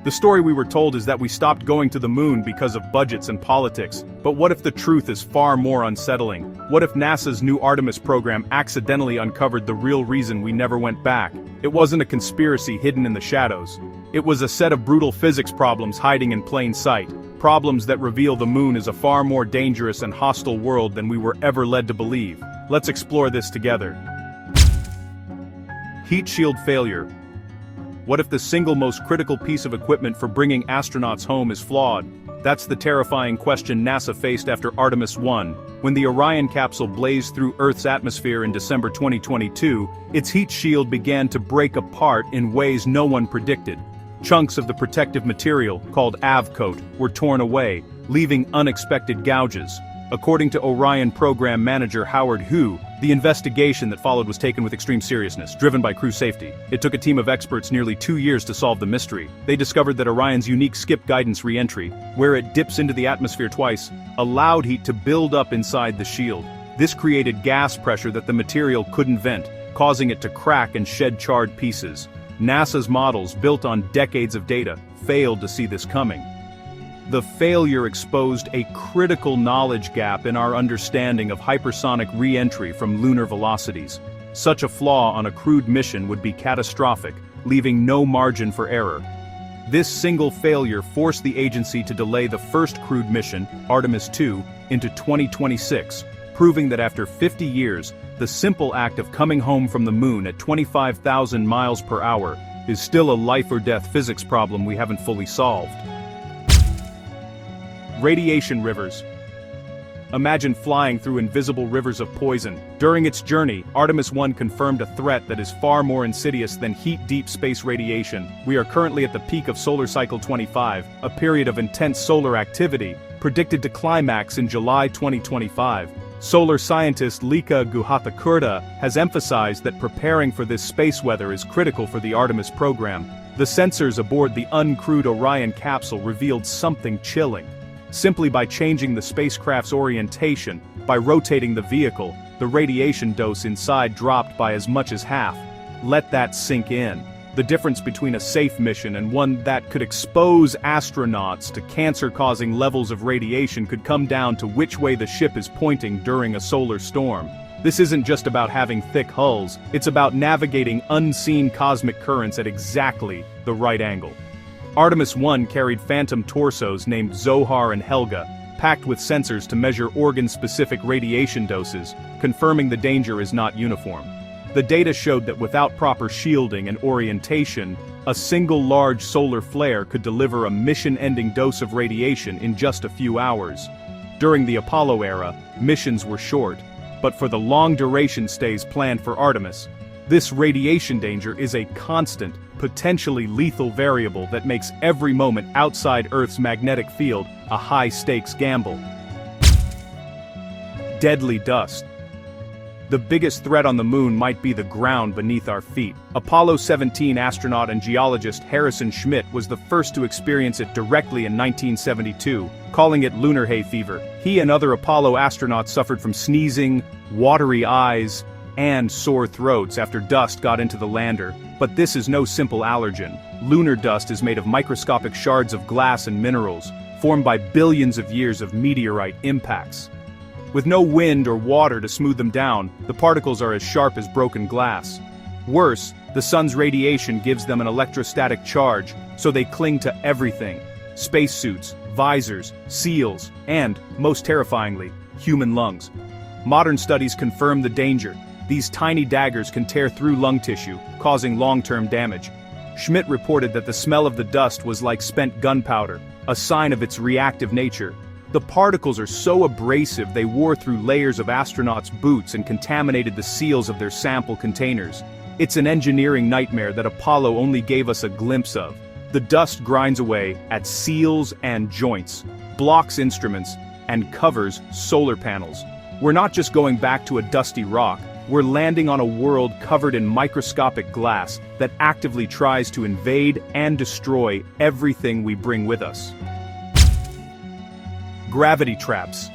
The story we were told is that we stopped going to the moon because of budgets and politics, but what if the truth is far more unsettling? What if NASA's new Artemis program accidentally uncovered the real reason we never went back? It wasn't a conspiracy hidden in the shadows. It was a set of brutal physics problems hiding in plain sight, problems that reveal the moon is a far more dangerous and hostile world than we were ever led to believe. Let's explore this together. Heat shield failure. What if the single most critical piece of equipment for bringing astronauts home is flawed? That's the terrifying question NASA faced after Artemis 1. When the Orion capsule blazed through Earth's atmosphere in December 2022, its heat shield began to break apart in ways no one predicted. Chunks of the protective material, called AV-coat, were torn away, leaving unexpected gouges. According to Orion program manager Howard Hu, the investigation that followed was taken with extreme seriousness, driven by crew safety. It took a team of experts nearly 2 years to solve the mystery. They discovered that Orion's unique skip guidance re-entry, where it dips into the atmosphere twice, allowed heat to build up inside the shield. This created gas pressure that the material couldn't vent, causing it to crack and shed charred pieces. NASA's models, built on decades of data, failed to see this coming. The failure exposed a critical knowledge gap in our understanding of hypersonic re-entry from lunar velocities. Such a flaw on a crewed mission would be catastrophic, leaving no margin for error. This single failure forced the agency to delay the first crewed mission, Artemis 2, into 2026, proving that after 50 years, the simple act of coming home from the moon at 25,000 miles per hour is still a life-or-death physics problem we haven't fully solved. Radiation rivers. Imagine flying through invisible rivers of poison. During its journey, Artemis 1 confirmed a threat that is far more insidious than heat-deep space radiation. We are currently at the peak of solar cycle 25, a period of intense solar activity, predicted to climax in July 2025. Solar scientist Lika Guhathakurta has emphasized that preparing for this space weather is critical for the Artemis program. The sensors aboard the uncrewed Orion capsule revealed something chilling. Simply by changing the spacecraft's orientation, by rotating the vehicle, the radiation dose inside dropped by as much as half. Let that sink in. The difference between a safe mission and one that could expose astronauts to cancer-causing levels of radiation could come down to which way the ship is pointing during a solar storm. This isn't just about having thick hulls, it's about navigating unseen cosmic currents at exactly the right angle. Artemis 1 carried phantom torsos named Zohar and Helga, packed with sensors to measure organ-specific radiation doses, confirming the danger is not uniform. The data showed that without proper shielding and orientation, a single large solar flare could deliver a mission-ending dose of radiation in just a few hours. During the Apollo era, missions were short, but for the long-duration stays planned for Artemis, this radiation danger is a constant, potentially lethal variable that makes every moment outside Earth's magnetic field a high-stakes gamble. Deadly dust. The biggest threat on the moon might be the ground beneath our feet. Apollo 17 astronaut and geologist Harrison Schmitt was the first to experience it directly in 1972, calling it lunar hay fever. He and other Apollo astronauts suffered from sneezing, watery eyes, and sore throats after dust got into the lander. But this is no simple allergen. Lunar dust is made of microscopic shards of glass and minerals, formed by billions of years of meteorite impacts. With no wind or water to smooth them down, the particles are as sharp as broken glass. Worse, the sun's radiation gives them an electrostatic charge, so they cling to everything. Spacesuits, visors, seals, and, most terrifyingly, human lungs. Modern studies confirm the danger. These tiny daggers can tear through lung tissue, causing long-term damage. Schmitt reported that the smell of the dust was like spent gunpowder, a sign of its reactive nature. The particles are so abrasive they wore through layers of astronauts' boots and contaminated the seals of their sample containers. It's an engineering nightmare that Apollo only gave us a glimpse of. The dust grinds away at seals and joints, blocks instruments, and covers solar panels. We're not just going back to a dusty rock, we're landing on a world covered in microscopic glass that actively tries to invade and destroy everything we bring with us. Gravity traps.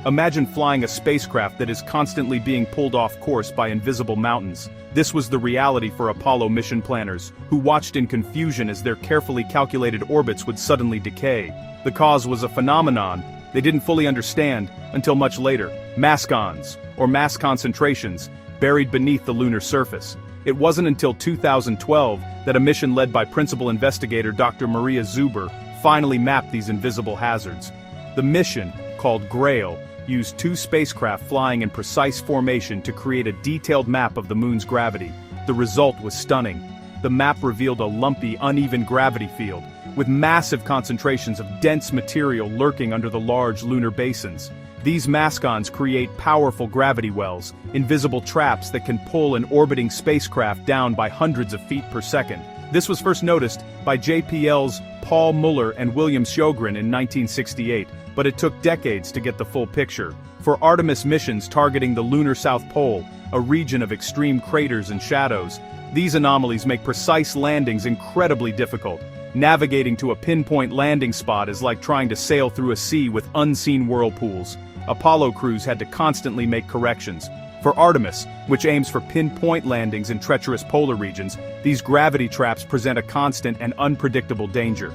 Imagine flying a spacecraft that is constantly being pulled off course by invisible mountains. This was the reality for Apollo mission planners, who watched in confusion as their carefully calculated orbits would suddenly decay. The cause was a phenomenon they didn't fully understand until much later: mascons, or mass concentrations, buried beneath the lunar surface. It wasn't until 2012 that a mission led by principal investigator Dr. Maria Zuber finally mapped these invisible hazards. The mission, called Grail, used 2 spacecraft flying in precise formation to create a detailed map of the moon's gravity. The result was stunning. The map revealed a lumpy, uneven gravity field, with massive concentrations of dense material lurking under the large lunar basins. These mascons create powerful gravity wells, invisible traps that can pull an orbiting spacecraft down by hundreds of feet per second. This was first noticed by JPL's Paul Muller and William Sjogren in 1968, but it took decades to get the full picture. For Artemis missions targeting the lunar South Pole, a region of extreme craters and shadows, these anomalies make precise landings incredibly difficult. Navigating to a pinpoint landing spot is like trying to sail through a sea with unseen whirlpools. Apollo crews had to constantly make corrections. For Artemis, which aims for pinpoint landings in treacherous polar regions, these gravity traps present a constant and unpredictable danger.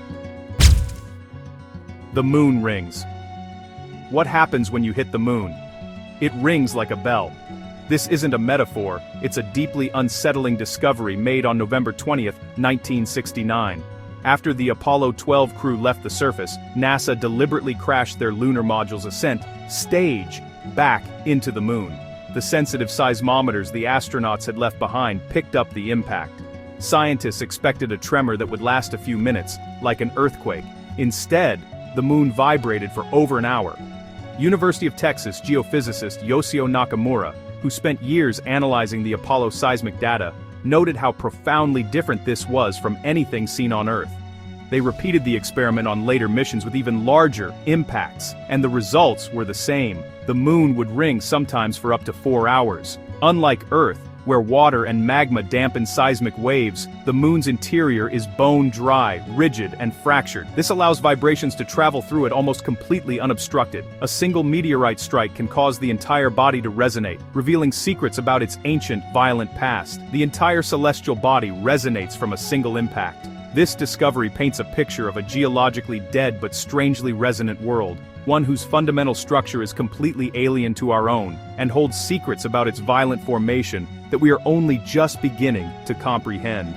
The moon rings. What happens when you hit the moon? It rings like a bell. This isn't a metaphor, it's a deeply unsettling discovery made on November 20, 1969. After the Apollo 12 crew left the surface, NASA deliberately crashed their lunar module's ascent stage back into the moon. The sensitive seismometers the astronauts had left behind picked up the impact. Scientists expected a tremor that would last a few minutes, like an earthquake. Instead, the moon vibrated for over an hour. University of Texas geophysicist Yoshio Nakamura, who spent years analyzing the Apollo seismic data, noted how profoundly different this was from anything seen on Earth. They repeated the experiment on later missions with even larger impacts, and the results were the same. The moon would ring sometimes for up to 4 hours. Unlike Earth, where water and magma dampen seismic waves, the moon's interior is bone-dry, rigid, and fractured. This allows vibrations to travel through it almost completely unobstructed. A single meteorite strike can cause the entire body to resonate, revealing secrets about its ancient, violent past. The entire celestial body resonates from a single impact. This discovery paints a picture of a geologically dead but strangely resonant world, one whose fundamental structure is completely alien to our own, and holds secrets about its violent formation that we are only just beginning to comprehend.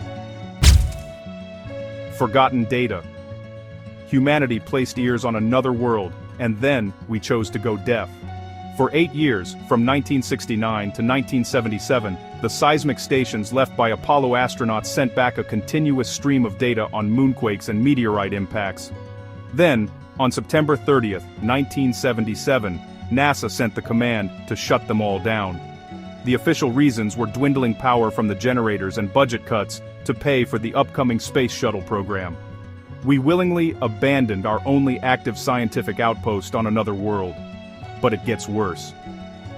Forgotten data. Humanity placed ears on another world, and then we chose to go deaf. For 8 years, from 1969 to 1977, the seismic stations left by Apollo astronauts sent back a continuous stream of data on moonquakes and meteorite impacts. Then, on September 30, 1977, NASA sent the command to shut them all down. The official reasons were dwindling power from the generators and budget cuts to pay for the upcoming space shuttle program. We willingly abandoned our only active scientific outpost on another world. But it gets worse.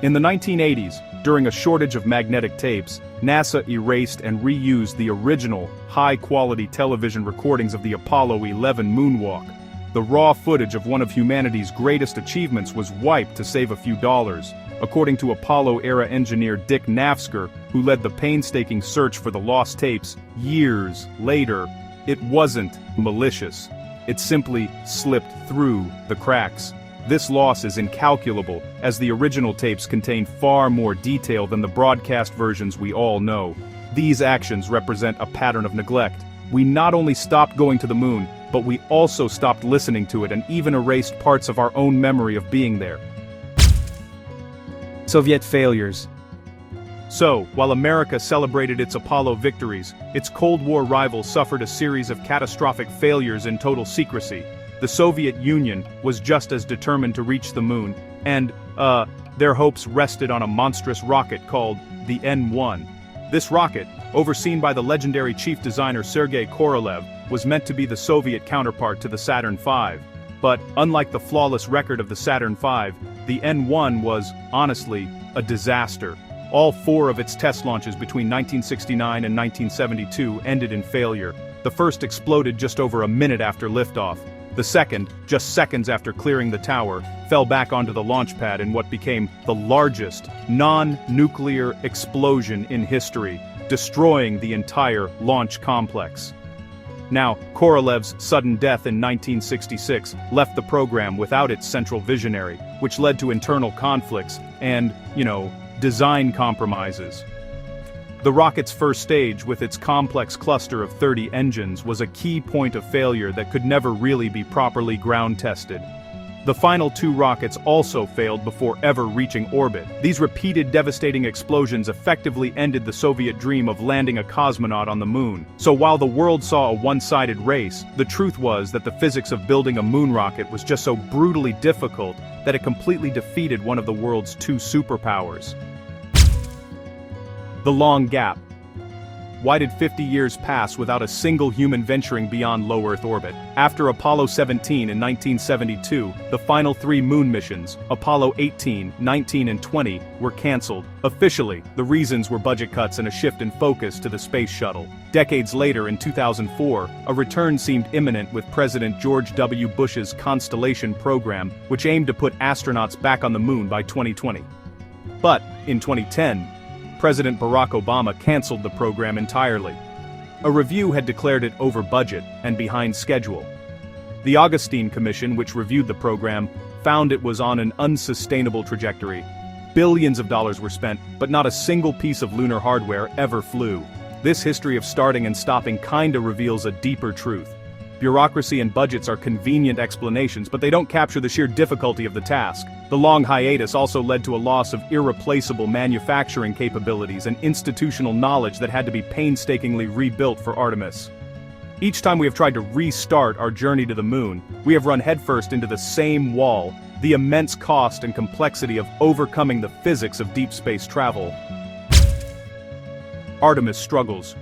In the 1980s, during a shortage of magnetic tapes, NASA erased and reused the original, high-quality television recordings of the Apollo 11 moonwalk. The raw footage of one of humanity's greatest achievements was wiped to save a few dollars, according to Apollo-era engineer Dick Nafzger, who led the painstaking search for the lost tapes years later. It wasn't malicious. It simply slipped through the cracks. This loss is incalculable, as the original tapes contain far more detail than the broadcast versions we all know. These actions represent a pattern of neglect. We not only stopped going to the moon, but we also stopped listening to it and even erased parts of our own memory of being there. Soviet failures. So, while America celebrated its Apollo victories, its Cold War rivals suffered a series of catastrophic failures in total secrecy. The Soviet Union was just as determined to reach the moon, and, their hopes rested on a monstrous rocket called the N-1. This rocket, overseen by the legendary chief designer Sergei Korolev, was meant to be the Soviet counterpart to the Saturn V. But, unlike the flawless record of the Saturn V, the N-1 was, honestly, a disaster. All 4 of its test launches between 1969 and 1972 ended in failure. The first exploded just over a minute after liftoff. The second, just seconds after clearing the tower, fell back onto the launch pad in what became the largest non-nuclear explosion in history, destroying the entire launch complex. Now, Korolev's sudden death in 1966 left the program without its central visionary, which led to internal conflicts and, design compromises. The rocket's first stage, with its complex cluster of 30 engines, was a key point of failure that could never really be properly ground-tested. The final 2 rockets also failed before ever reaching orbit. These repeated devastating explosions effectively ended the Soviet dream of landing a cosmonaut on the moon. So while the world saw a one-sided race, the truth was that the physics of building a moon rocket was just so brutally difficult that it completely defeated one of the world's 2 superpowers. The long gap. Why did 50 years pass without a single human venturing beyond low Earth orbit? After Apollo 17 in 1972, the final 3 moon missions, Apollo 18, 19 and 20, were cancelled. Officially, the reasons were budget cuts and a shift in focus to the space shuttle. Decades later, in 2004, a return seemed imminent with President George W. Bush's Constellation program, which aimed to put astronauts back on the moon by 2020. But, in 2010, President Barack Obama canceled the program entirely. A review had declared it over budget and behind schedule. The Augustine Commission, which reviewed the program, found it was on an unsustainable trajectory. Billions of dollars were spent, but not a single piece of lunar hardware ever flew. This history of starting and stopping kinda reveals a deeper truth. Bureaucracy and budgets are convenient explanations, but they don't capture the sheer difficulty of the task. The long hiatus also led to a loss of irreplaceable manufacturing capabilities and institutional knowledge that had to be painstakingly rebuilt for Artemis. Each time we have tried to restart our journey to the moon, we have run headfirst into the same wall, the immense cost and complexity of overcoming the physics of deep space travel. Artemis struggles.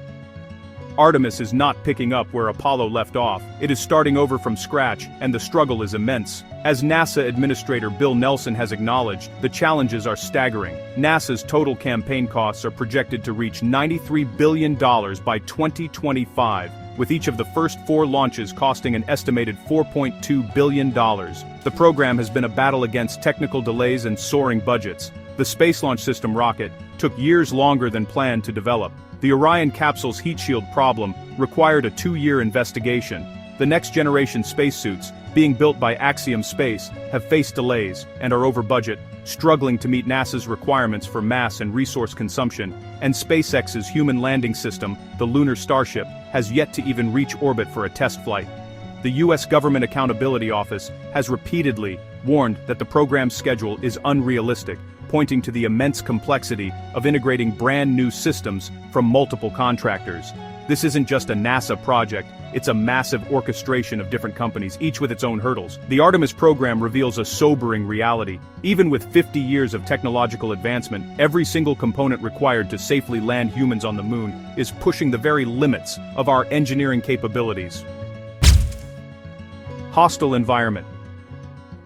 Artemis is not picking up where Apollo left off. It is starting over from scratch, and the struggle is immense. As NASA Administrator Bill Nelson has acknowledged, the challenges are staggering. NASA's total campaign costs are projected to reach $93 billion by 2025, with each of the first 4 launches costing an estimated $4.2 billion. The program has been a battle against technical delays and soaring budgets. The Space Launch System rocket took years longer than planned to develop. The Orion capsule's heat shield problem required a 2-year investigation. The next-generation spacesuits, being built by Axiom Space, have faced delays and are over budget, struggling to meet NASA's requirements for mass and resource consumption, and SpaceX's human landing system, the Lunar Starship, has yet to even reach orbit for a test flight. The U.S. Government Accountability Office has repeatedly warned that the program's schedule is unrealistic, pointing to the immense complexity of integrating brand new systems from multiple contractors. This isn't just a NASA project, it's a massive orchestration of different companies, each with its own hurdles. The Artemis program reveals a sobering reality. Even with 50 years of technological advancement, every single component required to safely land humans on the moon is pushing the very limits of our engineering capabilities. Hostile environment.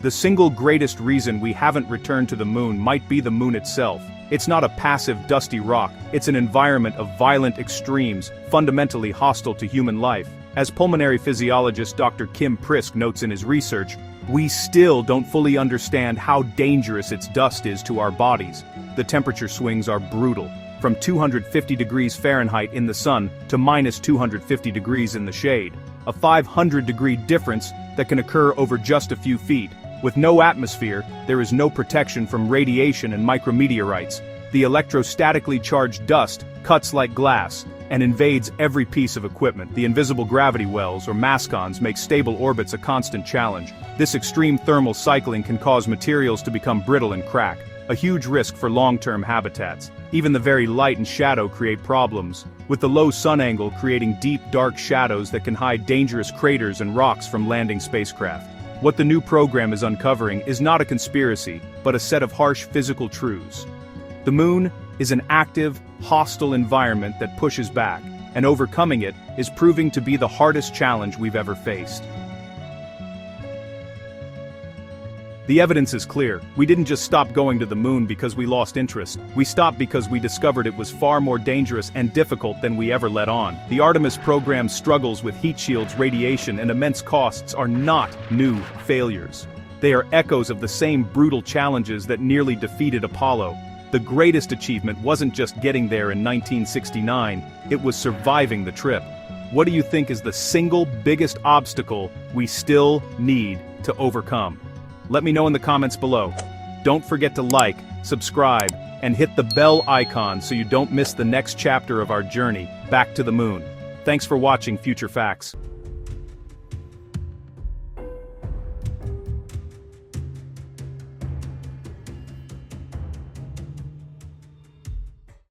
The single greatest reason we haven't returned to the moon might be the moon itself. It's not a passive, dusty rock, it's an environment of violent extremes, fundamentally hostile to human life. As pulmonary physiologist Dr. Kim Prisk notes in his research, we still don't fully understand how dangerous its dust is to our bodies. The temperature swings are brutal, from 250 degrees Fahrenheit in the sun to minus 250 degrees in the shade. A 500-degree difference that can occur over just a few feet. With no atmosphere, there is no protection from radiation and micrometeorites. The electrostatically charged dust cuts like glass and invades every piece of equipment. The invisible gravity wells, or mascons, make stable orbits a constant challenge. This extreme thermal cycling can cause materials to become brittle and crack, a huge risk for long-term habitats. Even the very light and shadow create problems, with the low sun angle creating deep, dark shadows that can hide dangerous craters and rocks from landing spacecraft. What the new program is uncovering is not a conspiracy, but a set of harsh physical truths. The moon is an active, hostile environment that pushes back, and overcoming it is proving to be the hardest challenge we've ever faced. The evidence is clear. We didn't just stop going to the moon because we lost interest. We stopped because we discovered it was far more dangerous and difficult than we ever let on. The Artemis program's struggles with heat shields, radiation, and immense costs are not new failures. They are echoes of the same brutal challenges that nearly defeated Apollo. The greatest achievement wasn't just getting there in 1969, it was surviving the trip. What do you think is the single biggest obstacle we still need to overcome? Let me know in the comments below. Don't forget to like, subscribe, and hit the bell icon so you don't miss the next chapter of our journey back to the moon. Thanks for watching Future Facts.